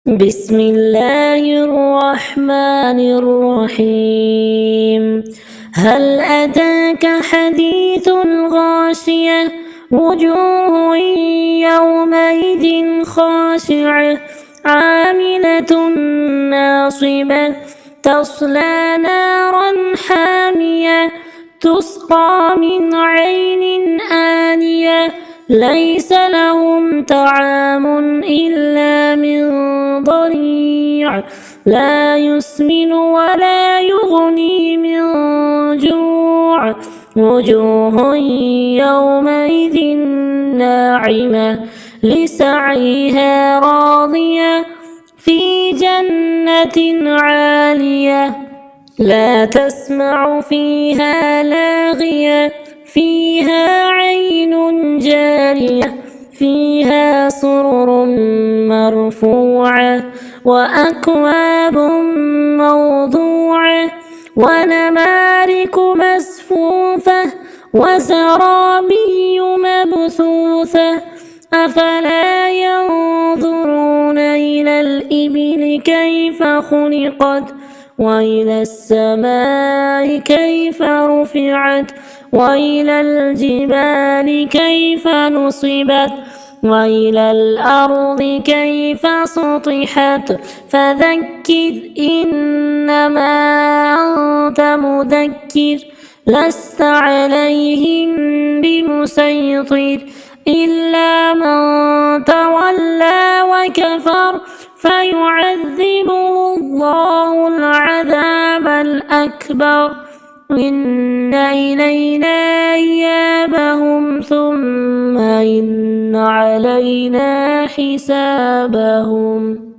بسم الله الرحمن الرحيم. هل أتاك حديث الغاشية؟ وجوه يومئذ خاشعة عاملة ناصبة تصلى نارا حامية تسقى من عين آنية ليس لهم طعام إلا من ضريع لا يسمن ولا يغني من جوع وجوه يومئذ ناعمة لسعيها راضية في جنة عالية لا تسمع فيها لاغية فيها عين جارية فيها سرر مرفوعة وأكواب موضوعة ونمارق مصفوفة وزرابي مبثوثة أفلا ينظرون إلى الإبل كيف خلقت وإلى السماء كيف رفعت وإلى الجبال كيف نصبت وإلى الأرض كيف سطحت فذكر إنما أنت مذكر لست عليهم بمسيطر إلا من تولى وكفر فيعذبه الله العذاب الأكبر إن إلينا إيابهم ثم إن علينا حسابهم.